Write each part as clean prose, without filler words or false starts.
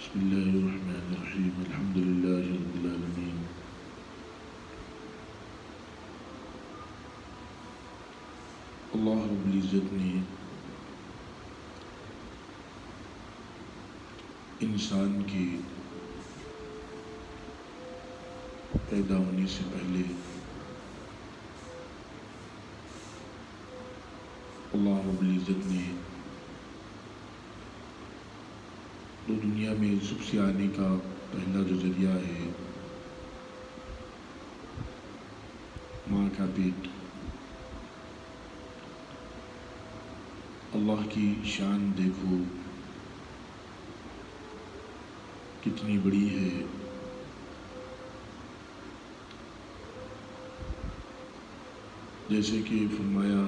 بسم الله الرحمن الرحيم الحمد لله رب العالمين اللہ رب العزت نے انسان کے پیدا ہونے سے پہلے اللہ رب العزت نے تو دنیا میں سب سے آنے کا پہلا جو ذریعہ ہے ماں کا پیٹ، اللہ کی شان دیکھو کتنی بڑی ہے۔ جیسے کہ فرمایا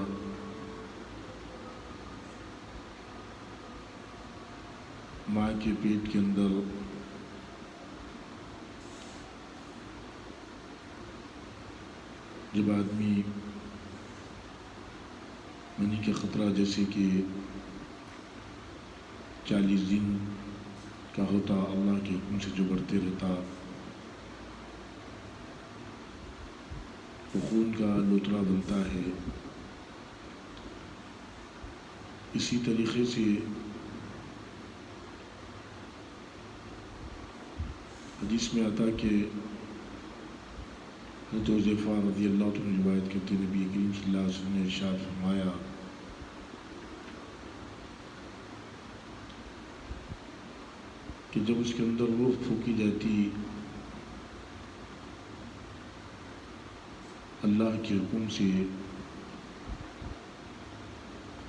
ماں کے پیٹ کے اندر جب آدمی منی کا خطرہ جیسے کہ 40 دن کا ہوتا، اللہ کے حکم سے جو بڑھتے رہتا، وہ خون کا لوتڑا بنتا ہے۔ اسی طریقے سے حدیث میں آتا کہ حضرت حذیفہ رضی اللہ عنہ روایت کرتے نبی کریم صلی اللہ علیہ وسلم نے ارشاد فرمایا کہ جب اس کے اندر روح پھونکی جاتی، اللہ کے حکم سے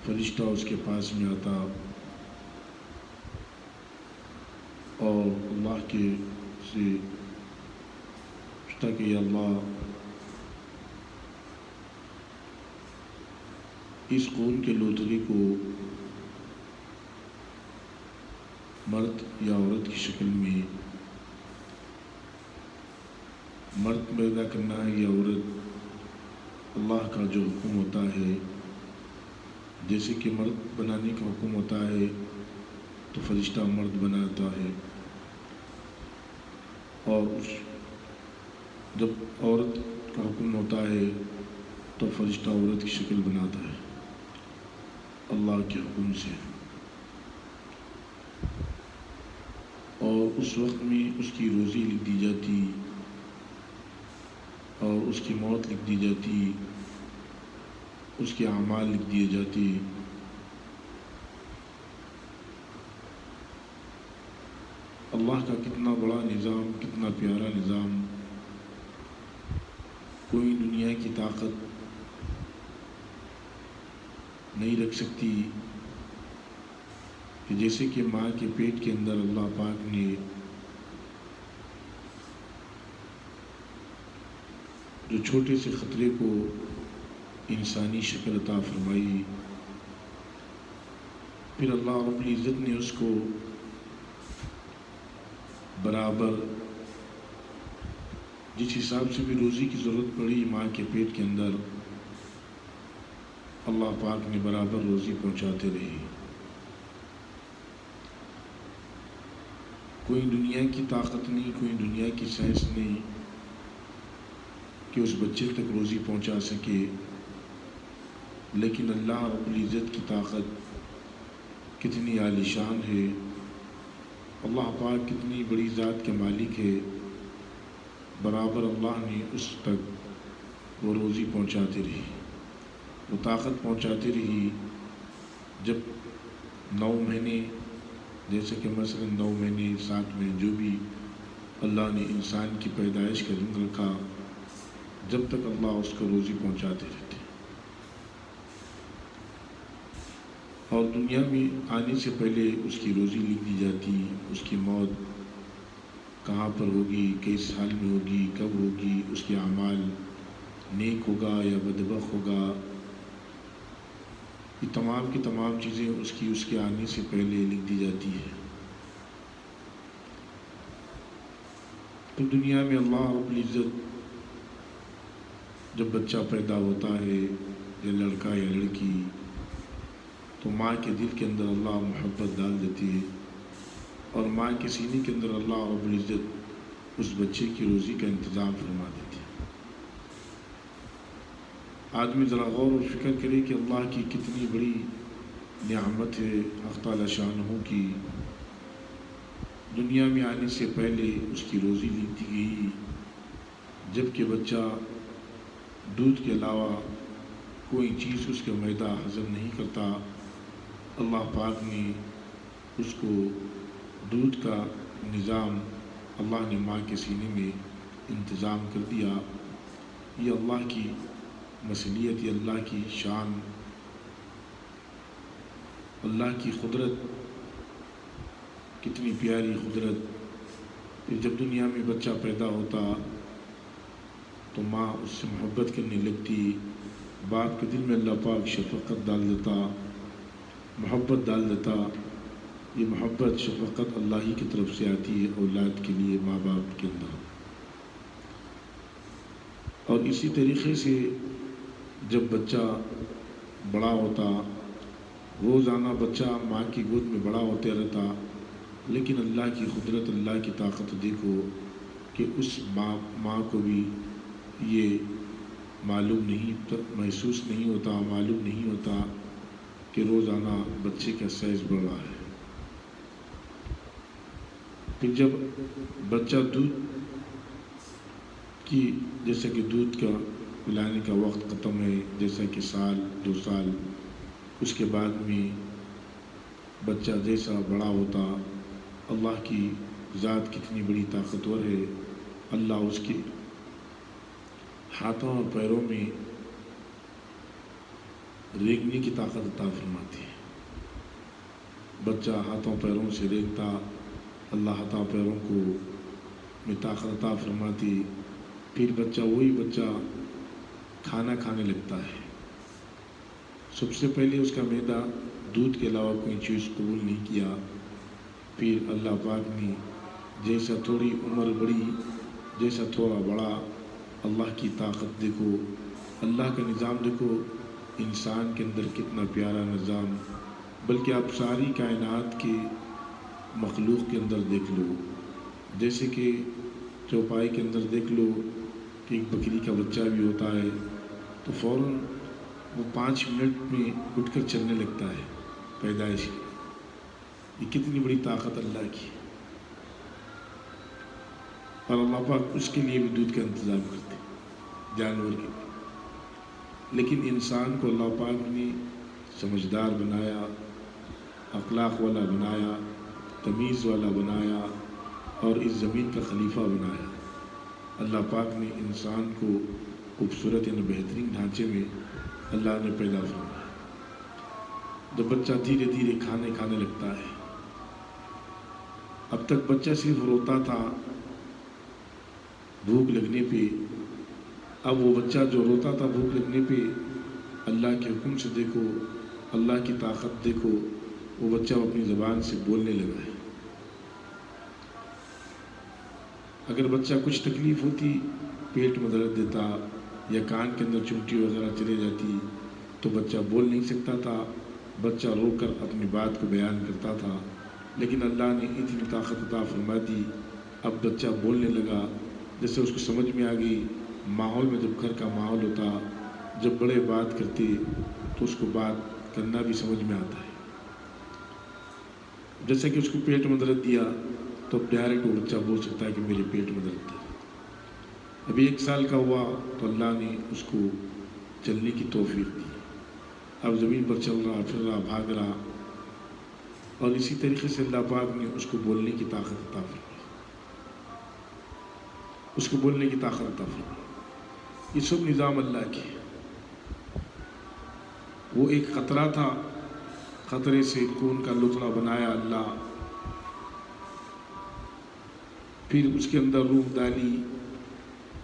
فرشتہ اس کے پاس میں آتا اور اللہ کے سے پوچھتا کہ یا اللہ، اس خون کے لوتھڑے کو مرد یا عورت کی شکل میں مرد پیدا کرنا ہے یا عورت، اللہ کا جو حکم ہوتا ہے، جیسے کہ مرد بنانے کا حکم ہوتا ہے تو فرشتہ مرد بناتا ہے، اور جب عورت کا حکم ہوتا ہے تو فرشتہ عورت کی شکل بناتا ہے اللہ کے حکم سے۔ اور اس وقت میں اس کی روزی لکھ دی جاتی اور اس کی موت لکھ دی جاتی، اس کے اعمال لکھ دیے جاتے۔ اللہ کا کتنا بڑا نظام، کتنا پیارا نظام، کوئی دنیا کی طاقت نہیں رکھ سکتی کہ جیسے کہ ماں کے پیٹ کے اندر اللہ پاک نے جو چھوٹے سے خطرے کو انسانی شکل عطا فرمائی، پھر اللہ رب العزت نے اس کو برابر جس حساب سے بھی روزی کی ضرورت پڑی ماں کے پیٹ کے اندر، اللہ پاک نے برابر روزی پہنچاتے رہی۔ کوئی دنیا کی طاقت نہیں، کوئی دنیا کی سائنس نہیں کہ اس بچے تک روزی پہنچا سکے، لیکن اللہ رب العزت کی طاقت کتنی عالی شان ہے، اللہ پاک کتنی بڑی ذات کے مالک ہے، برابر اللہ نے اس تک وہ روزی پہنچاتی رہی، وہ طاقت پہنچاتی رہی۔ جب 9 مہینے، جیسے کہ مثلا 9 مہینے 7 مہینے جو بھی اللہ نے انسان کی پیدائش کا دن رکھا، جب تک اللہ اس کو روزی پہنچاتے رہتے، اور دنیا میں آنے سے پہلے اس کی روزی لکھ دی جاتی، اس کی موت کہاں پر ہوگی، کس سال میں ہوگی، کب ہوگی، اس کے اعمال نیک ہوگا یا بدبخت ہوگا، یہ تمام کی تمام چیزیں اس کے آنے سے پہلے لکھ دی جاتی ہے۔ تو دنیا میں اللہ رب العزت جب بچہ پیدا ہوتا ہے یا لڑکا یا لڑکی، تو ماں کے دل کے اندر اللہ محبت ڈال دیتی ہے، اور ماں کے سینے کے اندر اللہ رب العزت اس بچے کی روزی کا انتظام فرما دیتے ہیں۔ آدمی ذرا غور و فکر کرے کہ اللہ کی کتنی بڑی نعمت ہے حق تعالی شانہ کی، دنیا میں آنے سے پہلے اس کی روزی لی گئی، جب کہ بچہ دودھ کے علاوہ کوئی چیز اس کا معدہ ہضم نہیں کرتا، اللہ پاک نے اس کو دودھ کا نظام اللہ نے ماں کے سینے میں انتظام کر دیا۔ یہ اللہ کی مصلیت، یہ اللہ کی شان، اللہ کی قدرت، کتنی پیاری قدرت۔ پھر جب دنیا میں بچہ پیدا ہوتا تو ماں اس سے محبت کرنے لگتی، باپ کے دل میں اللہ پاک شفقت ڈال دیتا، محبت ڈال دیتا۔ یہ محبت شفقت اللہ ہی کی طرف سے آتی ہے اولاد کے لیے، ماں باپ کے اندر۔ اور اسی طریقے سے جب بچہ بڑا ہوتا، روزانہ بچہ ماں کی گود میں بڑا ہوتے رہتا، لیکن اللہ کی قدرت، اللہ کی طاقت دیکھو کہ اس ماں کو بھی یہ معلوم نہیں، محسوس نہیں ہوتا، معلوم نہیں ہوتا کہ روزانہ بچے کا سائز بڑھ رہا ہے۔ پھر جب بچہ دودھ کی، جیسے کہ دودھ کا پلانے کا وقت ختم ہے، جیسا کہ سال 2 سال، اس کے بعد میں بچہ جیسا بڑا ہوتا، اللہ کی ذات کتنی بڑی طاقتور ہے، اللہ اس کے ہاتھوں اور پیروں میں رینگنے کی طاقت عطا فرماتی ہے۔ بچہ ہاتھوں پیروں سے رینگتا، اللہ ہاتھوں پیروں کو میں طاقت عطا فرماتی، پھر بچہ وہی بچہ کھانا کھانے لگتا ہے۔ سب سے پہلے اس کا معدہ دودھ کے علاوہ کوئی چیز قبول نہیں کیا، پھر اللہ پاک نے جیسا تھوڑی عمر بڑھی، جیسا تھوڑا بڑا، اللہ کی طاقت دیکھو، اللہ کا نظام دیکھو، انسان کے اندر کتنا پیارا نظام، بلکہ آپ ساری کائنات کے مخلوق کے اندر دیکھ لو، جیسے کہ چوپائی کے اندر دیکھ لو کہ ایک بکری کا بچہ بھی ہوتا ہے تو فوراً وہ 5 منٹ میں اٹھ کر چلنے لگتا ہے پیدائش کی۔ یہ کتنی بڑی طاقت اللہ کی، اور اللہ پاک اس کے لیے بھی دودھ کا انتظام کرتے جانور کے لیے۔ لیکن انسان کو اللہ پاک نے سمجھدار بنایا، اخلاق والا بنایا، تمیز والا بنایا، اور اس زمین کا خلیفہ بنایا۔ اللہ پاک نے انسان کو خوبصورت یعنی بہترین ڈھانچے میں اللہ نے پیدا فرمایا۔ جب بچہ دھیرے دھیرے کھانے لگتا ہے، اب تک بچہ صرف روتا تھا بھوک لگنے پہ، اب وہ بچہ جو روتا تھا بھوک لگنے پہ، اللہ کے حکم سے دیکھو، اللہ کی طاقت دیکھو، وہ بچہ اپنی زبان سے بولنے لگا ہے۔ اگر بچہ کچھ تکلیف ہوتی، پیٹ میں درد دیتا یا کان کے اندر چمٹی وغیرہ چلے جاتی تو بچہ بول نہیں سکتا تھا، بچہ رو کر اپنی بات کو بیان کرتا تھا، لیکن اللہ نے اتنی طاقت عطا فرما دی، اب بچہ بولنے لگا، جیسے اس کو سمجھ میں آ گئی۔ ماحول میں جب گھر کا ماحول ہوتا، جب بڑے بات کرتے تو اس کو بات کرنا بھی سمجھ میں آتا ہے۔ جیسے کہ اس کو پیٹ میں درد دیا تو ڈائریکٹ وہ بچہ بول سکتا ہے کہ میرے پیٹ میں درد ہے۔ ابھی 1 سال کا ہوا تو اللہ نے اس کو چلنے کی توفیق دی، اب زمین پر چل رہا، پھر رہا، بھاگ رہا، اور اسی طریقے سے اللہ پاک نے اس کو بولنے کی طاقت عطا فرمائی، اس کو بولنے کی طاقت عطا فرمائی۔ یہ سب نظام اللہ کے۔ وہ ایک قطرہ تھا، قطرے سے خون کا لطڑا بنایا اللہ، پھر اس کے اندر روح ڈالی،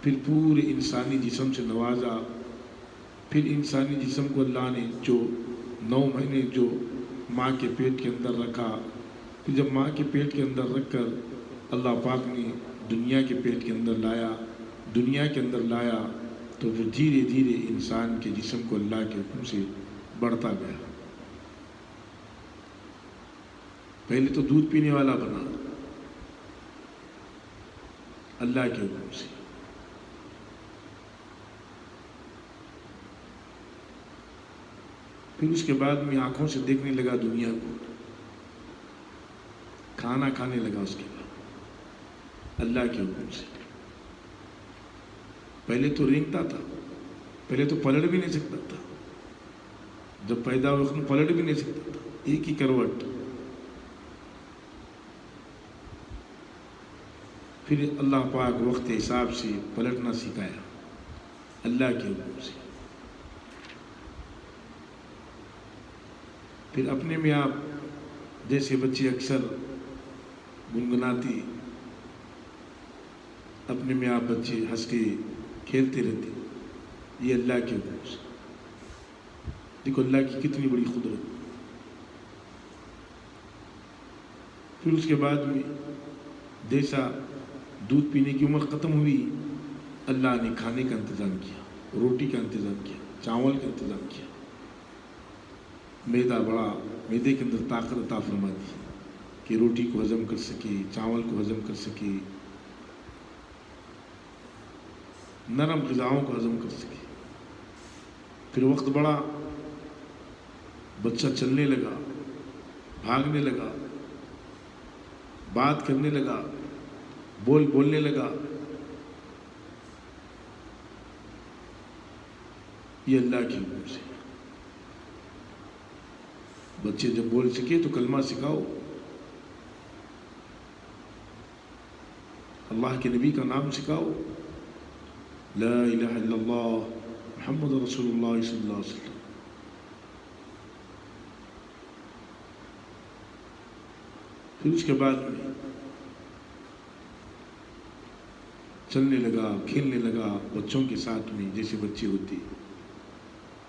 پھر پورے انسانی جسم سے نوازا، پھر انسانی جسم کو اللہ نے جو 9 مہینے جو ماں کے پیٹ کے اندر رکھا، پھر جب ماں کے پیٹ کے اندر رکھ کر اللہ پاک نے دنیا کے پیٹ کے اندر لایا، دنیا کے اندر لایا تو پھر دھیرے دھیرے انسان کے جسم کو اللہ کے حکم سے بڑھتا گیا۔ پہلے تو دودھ پینے والا بنا، اللہ کے حکم سے۔ پھر اس کے بعد میں آنکھوں سے دیکھنے لگا دنیا کو، کھانا کھانے لگا اس کے بعد اللہ کے حکم سے۔ پہلے تو رینگتا تھا، پہلے تو پلٹ بھی نہیں سکتا تھا، جب پیدا ہوا اس پلٹ بھی نہیں سکتا تھا، ایک ہی کروٹ۔ پھر اللہ پاک وقت حساب سے پلٹنا سکھایا اللہ کے حکم سے۔ پھر اپنے میں آپ جیسے بچے اکثر گنگناتی، اپنے میں آپ بچے ہنس کے کھیلتے رہتے، یہ اللہ کے حکم سے۔ دیکھو اللہ کی کتنی بڑی قدرت۔ پھر اس کے بعد میں جیسا دودھ پینے کی عمر ختم ہوئی، اللہ نے کھانے کا انتظام کیا، روٹی کا انتظام کیا، چاول کا انتظام کیا، میدا بڑا، میدے کے اندر طاقت عطا فرما دی کہ روٹی کو ہضم کر سکے، چاول کو ہضم کر سکے، نرم غذاؤں کو ہضم کر سکے۔ پھر وقت بڑا، بچہ چلنے لگا، بھاگنے لگا، بات کرنے لگا، بولنے لگا۔ یہ اللہ کے حکم سے۔ بچے جب بول سکے تو کلمہ سکھاؤ، اللہ کے نبی کا نام سکھاؤ، لا الہ الا اللہ محمد رسول اللہ صلی اللہ علیہ وسلم۔ پھر اس کے بعد میں چلنے لگا، کھیلنے لگا بچوں کے ساتھ میں جیسے بچے ہوتے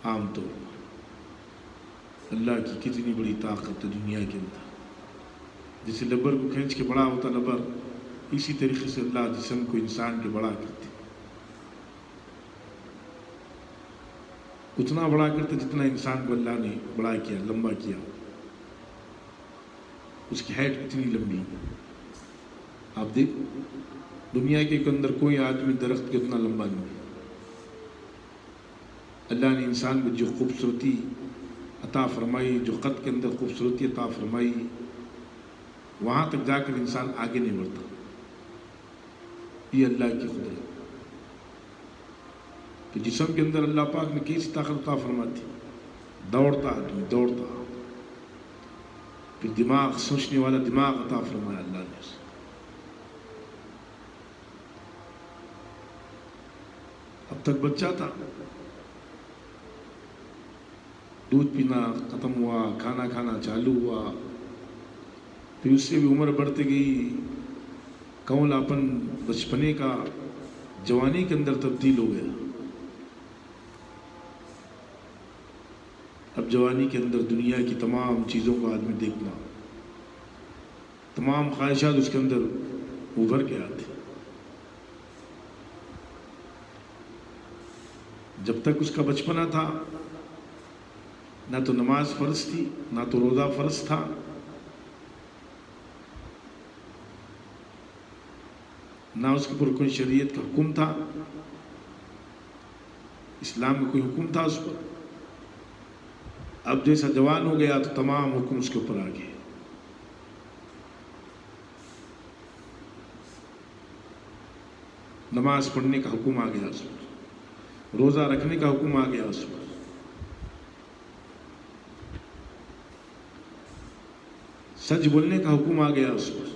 عام طور پر۔ اللہ کی کتنی بڑی طاقت ہے دنیا کے اندر۔ جیسے لبر کو کھینچ کے بڑا ہوتا لبر، اسی طریقے سے اللہ جسم کو انسان کے بڑا کرتے، اتنا بڑا کرتے جتنا انسان کو اللہ نے بڑا کیا، لمبا کیا۔ اس کی ہائٹ کتنی لمبی ہے آپ دیکھو، دنیا کے اندر کوئی آدمی درخت کے اتنا لمبا نہیں ہے۔ اللہ نے انسان کو جو خوبصورتی عطا فرمائی، جو قد کے اندر خوبصورتی عطا فرمائی، وہاں تک جا کر انسان آگے نہیں بڑھتا۔ یہ اللہ کی قدرت کہ جسم کے اندر اللہ پاک نے کیسی طاقت عطا فرماتی، دوڑتا آدمی دوڑتا۔ پھر دماغ، سوچنے والا دماغ عطا فرمایا اللہ نے اسے۔ اب تک بچہ تھا، دودھ پینا ختم ہوا، کھانا کھانا چالو ہوا، پھر اس سے بھی عمر بڑھتی گئی، کنولاپن بچپنے کا جوانی کے اندر تبدیل ہو گیا۔ اب جوانی کے اندر دنیا کی تمام چیزوں کو آدمی دیکھنا، تمام خواہشات اس کے اندر ابھر کے آتی۔ جب تک اس کا بچپنا تھا، نہ تو نماز فرض تھی، نہ تو روزہ فرض تھا، نہ اس کے اوپر کوئی شریعت کا حکم تھا، اسلام کا کوئی حکم تھا اس پر۔ اب جیسا جوان ہو گیا تو تمام حکم اس کے اوپر آ گئے۔ نماز پڑھنے کا حکم آ گیا اس پر، روزہ رکھنے کا حکم آ گیا اس پر، سچ بولنے کا حکم آ گیا اس پر،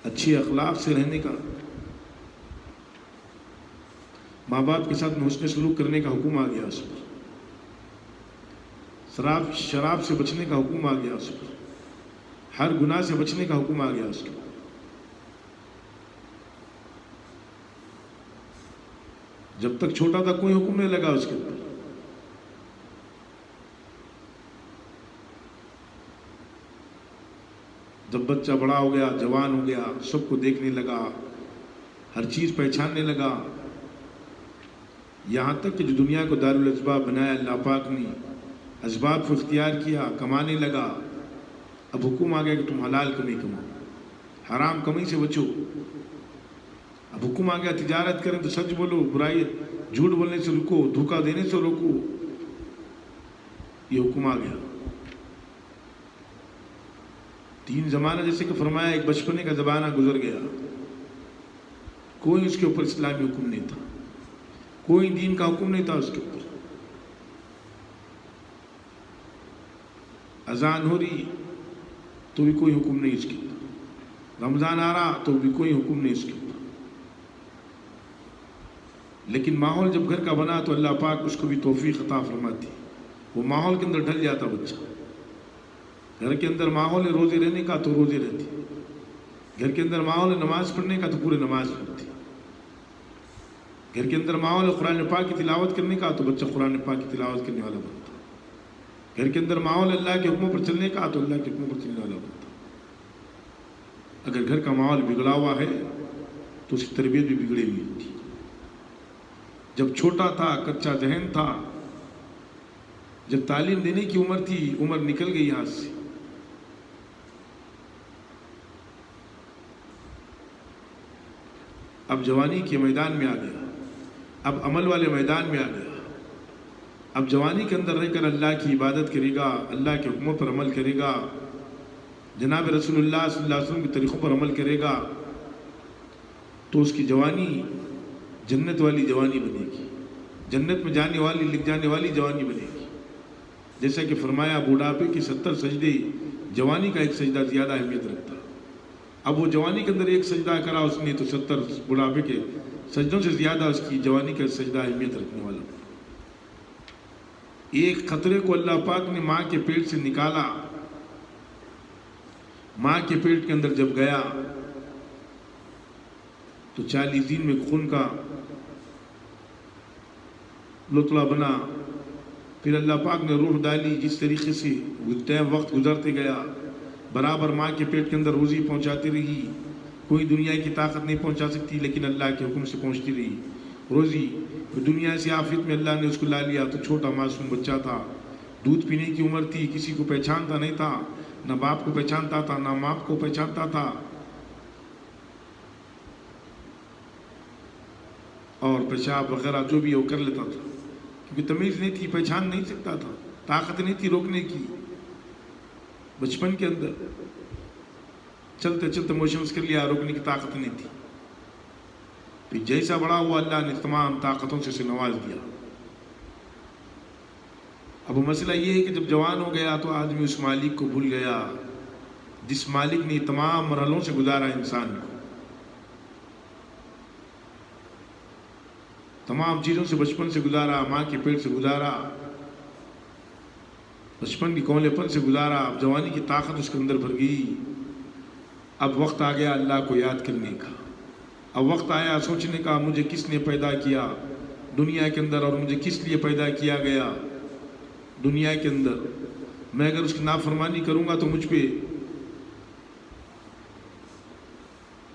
اچھے اخلاق سے رہنے کا، ماں باپ کے ساتھ حسن سلوک کرنے کا حکم آ گیا اس پر، شراب سے بچنے کا حکم آ گیا اس پر، ہر گناہ سے بچنے کا حکم آ گیا اس پر۔ جب تک چھوٹا تھا کوئی حکم نہیں لگا اس کے اوپر۔ جب بچہ بڑا ہو گیا، جوان ہو گیا، سب کو دیکھنے لگا، ہر چیز پہچاننے لگا، یہاں تک کہ جو دنیا کو دارالاسباب بنایا اللہ پاک نے، اسباب کو اختیار کیا، کمانے لگا، اب حکم آ گیا کہ تم حلال کمائی کماؤ، حرام کمائی سے بچو. اب حکم آ گیا تجارت کریں تو سچ بولو، برائی جھوٹ بولنے سے رکو، دھوکہ دینے سے روکو. یہ حکم آ گیا. تین زمانہ جیسے کہ فرمایا، ایک بچپنے کا زمانہ گزر گیا، کوئی اس کے اوپر اسلامی حکم نہیں تھا، کوئی دین کا حکم نہیں تھا اس کے اوپر. اذان ہو رہی تو بھی کوئی حکم نہیں اس کے اوپر، رمضان آ رہا تو بھی کوئی حکم نہیں اس کے اوپر. لیکن ماحول جب گھر کا بنا تو اللہ پاک اس کو بھی توفیق عطا فرماتی، وہ ماحول کے اندر ڈھل جاتا بچہ. گھر کے اندر ماحول ہے روزے رہنے کا تو روزے رہتی، گھر کے اندر ماحول ہے نماز پڑھنے کا تو پورے نماز پڑھتی، گھر کے اندر ماحول ہے قرآن پاک کی تلاوت کرنے کا تو بچہ قرآن پاک کی تلاوت کرنے والا بنتا، گھر کے اندر ماحول اللہ کے حکموں پر چلنے کا تو اللہ کے حکموں پر چلنے والا بنتا. اگر گھر کا ماحول بگڑا ہوا ہے تو اس کی تربیت بھی بگڑی ہوئی ہوتی. جب چھوٹا تھا، کچا ذہن تھا، جب تعلیم دینے کی عمر تھی، عمر نکل گئی ہاتھ سے. اب جوانی کے میدان میں آ گیا، اب عمل والے میدان میں آ گیا. اب جوانی کے اندر رہ کر اللہ کی عبادت کرے گا، اللہ کے حکموں پر عمل کرے گا، جناب رسول اللہ صلی اللہ علیہ وسلم کے طریقوں پر عمل کرے گا تو اس کی جوانی جنت والی جوانی بنے گی، جنت میں جانے والی، لکھ جانے والی جوانی بنے گی. جیسا کہ فرمایا بوڑھاپے کی 70 سجدے جوانی کا ایک سجدہ زیادہ اہمیت رکھتا. اب وہ جوانی کے اندر ایک سجدہ کرا اس نے تو 70 بڑھاپے کے سجدوں سے زیادہ اس کی جوانی کا سجدہ اہمیت رکھنے والا. ایک خطرے کو اللہ پاک نے ماں کے پیٹ سے نکالا، ماں کے پیٹ کے اندر جب گیا تو 40 دن میں خون کا لوتڑا بنا. پھر اللہ پاک نے روح ڈالی. جس طریقے سے وقت گزرتے گیا برابر ماں کے پیٹ کے اندر روزی پہنچاتی رہی. کوئی دنیا کی طاقت نہیں پہنچا سکتی لیکن اللہ کے حکم سے پہنچتی رہی روزی. دنیا سے آفت میں اللہ نے اس کو لا لیا تو چھوٹا معصوم بچہ تھا، دودھ پینے کی عمر تھی، کسی کو پہچانتا نہیں تھا، نہ باپ کو پہچانتا تھا نہ ماں کو پہچانتا تھا، اور پیشاب وغیرہ جو بھی وہ کر لیتا تھا کیونکہ تمیز نہیں تھی، پہچان نہیں سکتا تھا، طاقت نہیں تھی روکنے کی. بچپن کے اندر چلتے چلتے موشنز کر لیا، روکنے کی طاقت نہیں تھی. پھر جیسا بڑا ہوا اللہ نے تمام طاقتوں سے اسے نواز دیا. اب مسئلہ یہ ہے کہ جب جوان ہو گیا تو آدمی اس مالک کو بھول گیا جس مالک نے تمام مرحلوں سے گزارا انسان کو، تمام چیزوں سے بچپن سے گزارا، ماں کے پیٹ سے گزارا، بچپن کی کونلے پن سے گزارا. اب جوانی کی طاقت اس کے اندر بھر گئی. اب وقت آ گیا اللہ کو یاد کرنے کا. اب وقت آیا سوچنے کا مجھے کس نے پیدا کیا دنیا کے اندر اور مجھے کس لیے پیدا کیا گیا دنیا کے اندر. میں اگر اس کی نافرمانی کروں گا تو مجھ پہ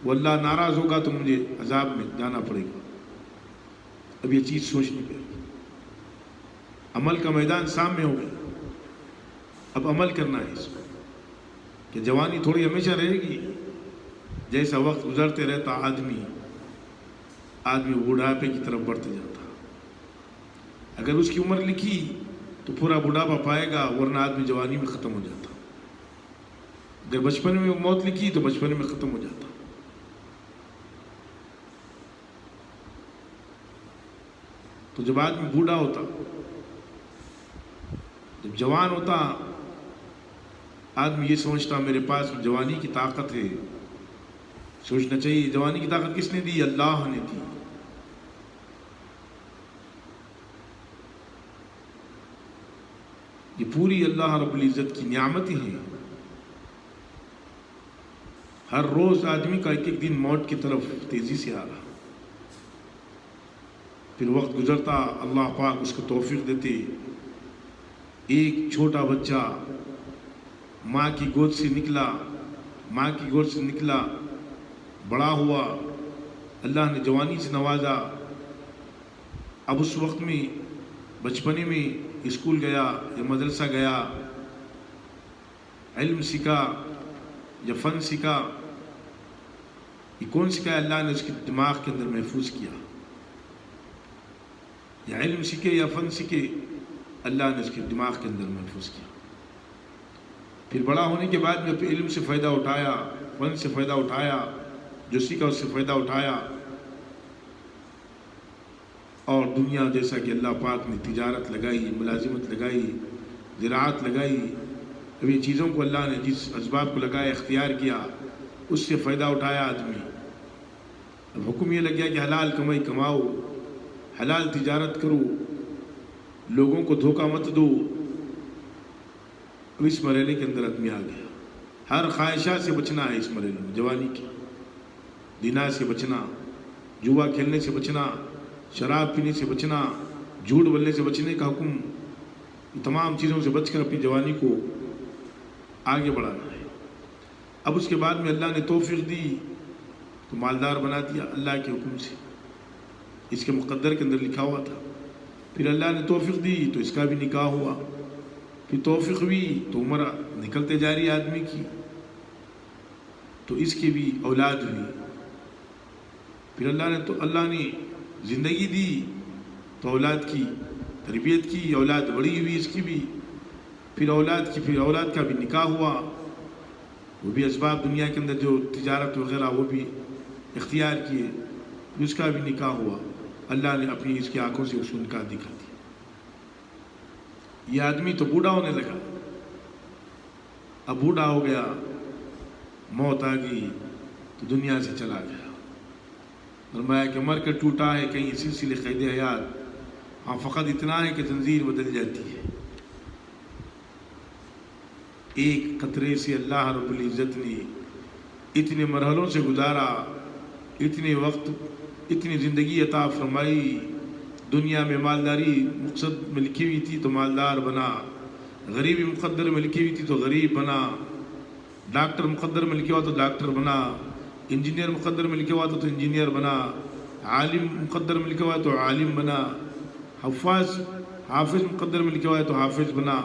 وہ اللہ ناراض ہوگا تو مجھے عذاب میں جانا پڑے گا. اب یہ چیز سوچنی پڑے گی. عمل کا میدان سامنے ہو گیا. اب عمل کرنا ہے اس کو کہ جوانی تھوڑی ہمیشہ رہے گی. جیسا وقت گزرتے رہتا آدمی بوڑھاپے کی طرف بڑھتے جاتا. اگر اس کی عمر لکھی تو پورا بوڑھاپا پائے گا، ورنہ آدمی جوانی میں ختم ہو جاتا. اگر بچپن میں موت لکھی تو بچپن میں ختم ہو جاتا. تو جب آدمی بوڑھا ہوتا، جب جوان ہوتا، آدمی یہ سوچتا میرے پاس جوانی کی طاقت ہے. سوچنا چاہیے جوانی کی طاقت کس نے دی؟ اللہ نے دی. یہ پوری اللہ رب العزت کی نعمتیں ہیں. ہر روز آدمی کا ایک ایک دن موت کی طرف تیزی سے آ رہا. پھر وقت گزرتا اللہ پاک اس کو توفیق دیتے. ایک چھوٹا بچہ ماں کی گود سے نکلا، بڑا ہوا، اللہ نے جوانی سے نوازا. اب اس وقت میں بچپنے میں اسکول گیا یا مدرسہ گیا علم سیکھا یا فن سیکھا، یہ کون سکھایا؟ اللہ نے اس کے دماغ کے اندر محفوظ کیا. یا علم سیکھے یا فن سیکھے، اللہ نے اس کے دماغ کے اندر محفوظ کیا. پھر بڑا ہونے کے بعد میں علم سے فائدہ اٹھایا، فن سے فائدہ اٹھایا، جو سیکھا اس سے فائدہ اٹھایا. اور دنیا جیسا کہ اللہ پاک نے تجارت لگائی، ملازمت لگائی، زراعت لگائی، اب یہ چیزوں کو اللہ نے جس اسباب کو لگایا، اختیار کیا، اس سے فائدہ اٹھایا آدمی. اب حکم یہ لگ گیا کہ حلال کمائی کماؤ، حلال تجارت کرو، لوگوں کو دھوکہ مت دو. اب اس مرحلے کے اندر آدمی آ گیا. ہر خواہشات سے بچنا ہے اس مرحلے میں، جوانی کی. دینا سے بچنا، جوا کھیلنے سے بچنا، شراب پینے سے بچنا، جھوٹ بولنے سے بچنے کا حکم. یہ تمام چیزوں سے بچ کر اپنی جوانی کو آگے بڑھانا ہے. اب اس کے بعد میں اللہ نے توفیق دی تو مالدار بنا دیا اللہ کے حکم سے، اس کے مقدر کے اندر لکھا ہوا تھا. پھر اللہ نے توفیق دی تو اس کا بھی نکاح ہوا. پھر توفیق ہوئی تو عمر نکلتے جا رہی آدمی کی، تو اس کی بھی اولاد ہوئی. پھر اللہ نے زندگی دی تو اولاد کی تربیت کی، اولاد بڑی ہوئی اس کی بھی. پھر اولاد کا بھی نکاح ہوا، وہ بھی اسباب دنیا کے اندر جو تجارت وغیرہ وہ بھی اختیار کیے، اس کا بھی نکاح ہوا. اللہ نے اپنی اس کی آنکھوں سے اس کو نکاح دکھا دیا. یہ آدمی تو بوڑھا ہونے لگا. اب بوڑھا ہو گیا، موت آ گئی تو دنیا سے چلا گیا. فرمایا کہ مر کر ٹوٹا ہے کہیں سلسلے قید حیات، ہاں فقط اتنا ہے کہ تنظیر بدل جاتی ہے. ایک قطرے سے اللہ رب العزت نے اتنے مرحلوں سے گزارا، اتنے وقت، اتنی زندگی عطا فرمائی. دنیا میں مالداری مقصد میں لکھی ہوئی تھی تو مالدار بنا، غریبی مقدر میں لکھی ہوئی تھی تو غریب بنا، ڈاکٹر مقدر میں لکھا ہوا تو ڈاکٹر بنا، انجینئر مقدر میں لکھا ہوا تو انجینئر بنا، عالم مقدر میں لکھا ہوا تو عالم بنا، حافظ مقدر میں لکھا ہوا ہے تو حافظ بنا.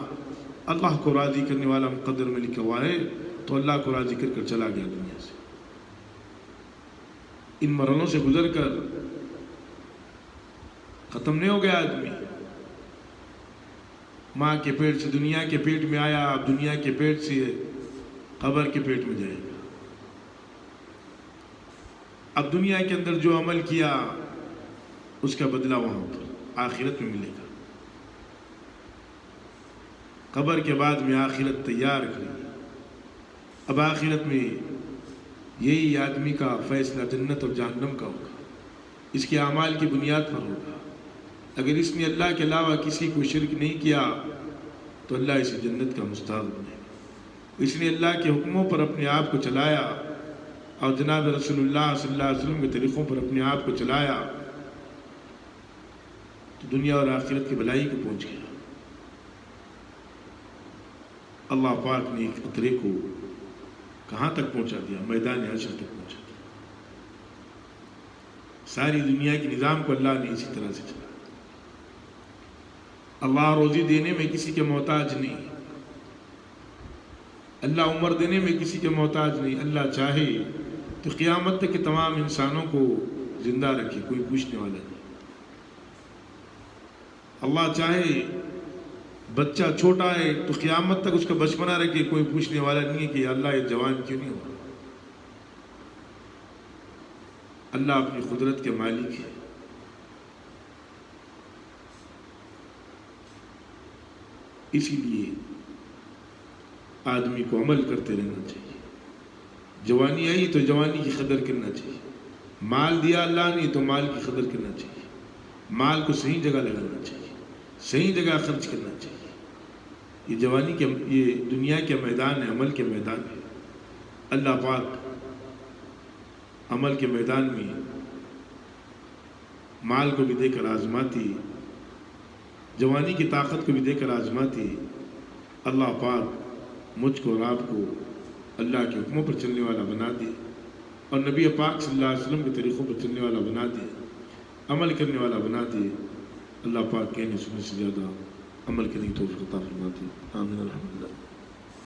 اللہ کو راضی کرنے والا مقدر میں لکھا ہوا ہے تو اللہ کو راضی کر کر چلا گیا دنیا سے. ان مرحلوں سے گزر کر ختم نہیں ہو گیا آدمی. ماں کے پیٹ سے دنیا کے پیٹ میں آیا، اب دنیا کے پیٹ سے قبر کے پیٹ میں جائے گا. اب دنیا کے اندر جو عمل کیا اس کا بدلہ وہاں پر آخرت میں ملے گا. قبر کے بعد میں آخرت تیار کری. اب آخرت میں یہی آدمی کا فیصلہ جنت اور جہنم کا ہوگا، اس کے اعمال کی بنیاد پر ہوگا. اگر اس نے اللہ کے علاوہ کسی کو شرک نہیں کیا تو اللہ اسے جنت کا مستحق بنائے گا. اس نے اللہ کے حکموں پر اپنے آپ کو چلایا اور جناب رسول اللہ صلی اللہ علیہ وسلم کے طریقوں پر اپنے آپ کو چلایا تو دنیا اور آخرت کی بھلائی کو پہنچ گیا. اللہ پاک نے ایک قطرے کو کہاں تک پہنچا دیا؟ میدان حشر تک پہنچا دیا. ساری دنیا کے نظام کو اللہ نے اسی طرح سے چلا. اللہ روزی دینے میں کسی کے محتاج نہیں، اللہ عمر دینے میں کسی کے محتاج نہیں. اللہ چاہے تو قیامت تک کہ تمام انسانوں کو زندہ رکھے، کوئی پوچھنے والا نہیں. اللہ چاہے بچہ چھوٹا ہے تو قیامت تک اس کا بچپنا رکھے، کوئی پوچھنے والا نہیں ہے کہ اللہ یہ جوان کیوں نہیں ہوا. اللہ اپنی قدرت کے مالک ہے. اسی لیے آدمی کو عمل کرتے رہنا چاہیے. جوانی آئی تو جوانی کی قدر کرنا چاہیے. مال دیا اللہ نے تو مال کی قدر کرنا چاہیے. مال کو صحیح جگہ لگانا چاہیے، صحیح جگہ خرچ کرنا چاہیے. یہ جوانی کے، یہ دنیا کے میدان ہے، عمل کے میدان ہے. اللہ پاک عمل کے میدان میں مال کو بھی دے کر آزماتی، جوانی کی طاقت کو بھی دے کر آزماتی. اللہ پاک مجھ کو اور آپ کو اللہ کے حکموں پر چلنے والا بنا دے اور نبی پاک صلی اللہ علیہ وسلم کے طریقوں پر چلنے والا بنا دے، عمل کرنے والا بنا دے. اللہ پاک کہنے سننے سے زیادہ عمل کرنے کی توفیق عطا فرما دے. آمین. الحمد.